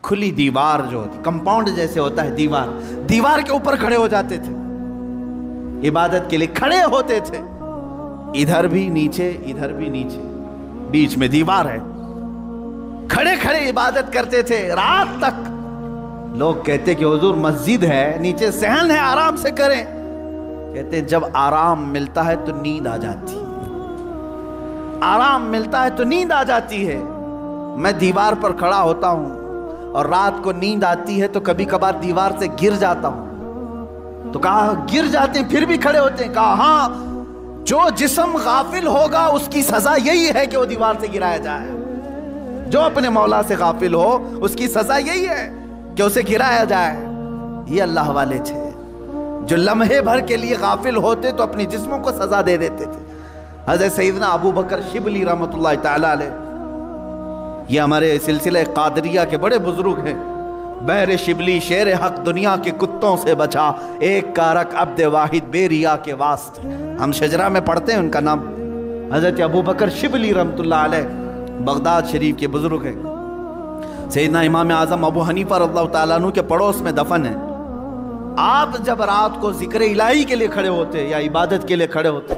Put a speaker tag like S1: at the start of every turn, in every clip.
S1: کھلی دیوار جو ہوتی، کمپاؤنڈ جیسے ہوتا ہے دیوار، دیوار کے اوپر کھڑے ہو جاتے تھے، عبادت کے لیے کھڑے ہوتے تھے، ادھر بھی نیچے ادھر بھی نیچے، بیچ میں دیوار ہے، کھڑے کھڑے عبادت کرتے تھے رات تک۔ لوگ کہتے کہ حضور مسجد ہے، نیچے صحن ہے، آرام سے کریں۔ کہتے جب آرام ملتا ہے تو نیند آ جاتی ہے، آرام ملتا ہے تو نیند آ جاتی ہے۔ میں دیوار پر کھڑا ہوتا ہوں اور رات کو نیند آتی ہے تو کبھی کبھار دیوار سے گر جاتا ہوں۔ تو کہا گر جاتے ہیں پھر بھی کھڑے ہوتے ہیں؟ کہا ہاں، جو جسم غافل ہوگا اس کی سزا یہی ہے کہ وہ دیوار سے گرایا جائے۔ جو اپنے مولا سے غافل ہو اس کی سزا یہی ہے کہ اسے گرایا جائے۔ یہ اللہ والے تھے جو لمحے بھر کے لیے غافل ہوتے تو اپنی جسموں کو سزا دے دیتے تھے۔ حضرت سیدنا ابو بکر شبلی رحمۃ اللہ تعالیٰ علیہ، یہ ہمارے سلسلہ قادریہ کے بڑے بزرگ ہیں۔ بحر شبلی شیر حق دنیا کے کتوں سے بچا، ایک کارک عبد واحد بے ریا کے واسطے۔ ہم شجرہ میں پڑھتے ہیں ان کا نام، حضرت ابو بکر شبلی رحمۃ اللہ علیہ، بغداد شریف کے بزرگ ہیں۔ سیدنا امام اعظم ابو حنیفہ رضی اللہ تعالیٰ عنہ کے پڑوس میں دفن ہے۔ آپ جب رات کو ذکر الہی کے لیے کھڑے ہوتے یا عبادت کے لیے کھڑے ہوتے،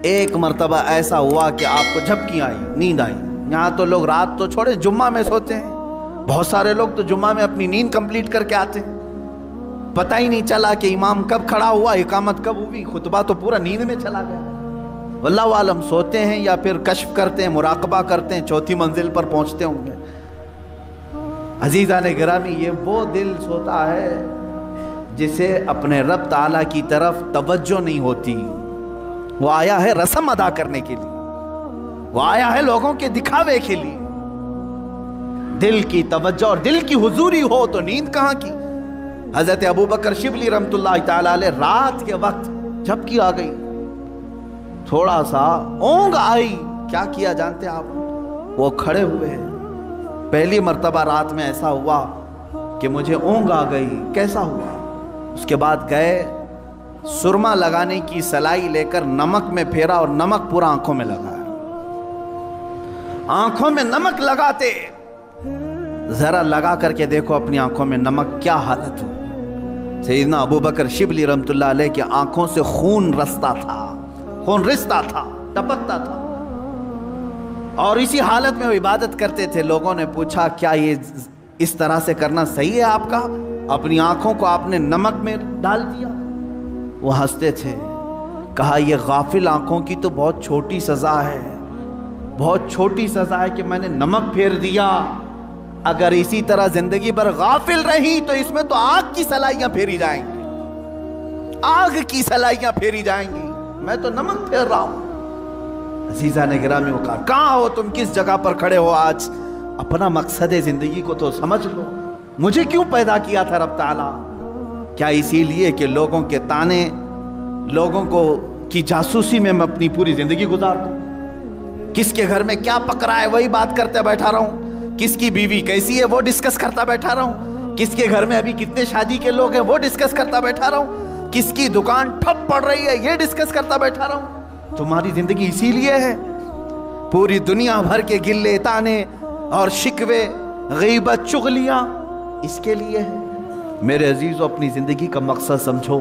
S1: ایک مرتبہ ایسا ہوا کہ آپ کو جھپکی آئی، نیند آئی۔ یہاں تو لوگ رات تو چھوڑے جمعہ میں سوتے ہیں، بہت سارے لوگ تو جمعہ میں اپنی نیند کمپلیٹ کر کے آتے ہیں، پتہ ہی نہیں چلا کہ امام کب کھڑا ہوا، اقامت کب ہوئی، خطبہ تو پورا نیند میں چلا گیا۔ واللہ عالم سوتے ہیں یا پھر کشف کرتے ہیں، مراقبہ کرتے ہیں، چوتھی منزل پر پہنچتے ہوں گے۔ عزیزان گرامی، یہ وہ دل سوتا ہے جسے اپنے رب تعالیٰ کی طرف توجہ نہیں ہوتی۔ وہ آیا ہے رسم ادا کرنے کے لیے، وہ آیا ہے لوگوں کے دکھاوے کے لیے۔ دل کی توجہ اور دل کی حضوری ہو تو نیند کہاں کی۔ حضرت ابو بکر شبلی رحمۃ اللہ تعالیٰ علیہ رات کے وقت جھپکی آ گئی، تھوڑا سا اونگ آئی، کیا کیا جانتے آپ؟ وہ کھڑے ہوئے ہیں۔ پہلی مرتبہ رات میں ایسا ہوا کہ مجھے اونگ آ گئی، کیسا ہوا؟ اس کے بعد گئے، سرما لگانے کی سلائی لے کر نمک میں پھیرا اور نمک پورا آنکھوں میں لگایا۔ آنکھوں میں نمک لگاتے، ذرا لگا کر کے دیکھو اپنی آنکھوں میں نمک کیا حالت ہو۔ سیدنا ابو بکر شبلی رحمۃ اللہ علیہ کی آنکھوں سے خون رستا تھا، خون رستا تھا، ٹپکتا تھا، اور اسی حالت میں وہ عبادت کرتے تھے۔ لوگوں نے پوچھا کیا یہ اس طرح سے کرنا صحیح ہے آپ کا؟ اپنی آنکھوں کو آپ نے نمک میں ڈال دیا۔ وہ ہنستے تھے، کہا یہ غافل آنکھوں کی تو بہت چھوٹی سزا ہے، بہت چھوٹی سزا ہے کہ میں نے نمک پھیر دیا۔ اگر اسی طرح زندگی بھر غافل رہی تو اس میں تو آگ کی سلائیاں پھیری جائیں گی، آگ کی سلائیاں پھیری جائیں گی، میں تو نمک پھیر رہا ہوں۔ عزیزان گرامی، وہ کہا کہاں ہو تم، کس جگہ پر کھڑے ہو آج؟ اپنا مقصد زندگی کو تو سمجھ لو، مجھے کیوں پیدا کیا تھا رب تعالیٰ؟ کیا اسی لیے کہ لوگوں کے تانے، لوگوں کو کی جاسوسی میں اپنی پوری زندگی گزار دوں؟ کس کے گھر میں کیا پک رہا ہے وہی بات کرتے بیٹھا رہا ہوں، کس کی بیوی کیسی ہے وہ ڈسکس کرتا بیٹھا رہا ہوں، کس کے گھر میں ابھی کتنے شادی کے لوگ ہیں وہ ڈسکس کرتا بیٹھا رہا ہوں، کس کی دکان ٹھپ پڑ رہی ہے یہ ڈسکس کرتا بیٹھا رہا ہوں؟ تمہاری زندگی اسی لیے ہے، پوری دنیا بھر کے گلے تانے اور شکوے، غیبت، چغلیاں اس کے لیے ہے۔ میرے عزیزو، اپنی زندگی کا مقصد سمجھو،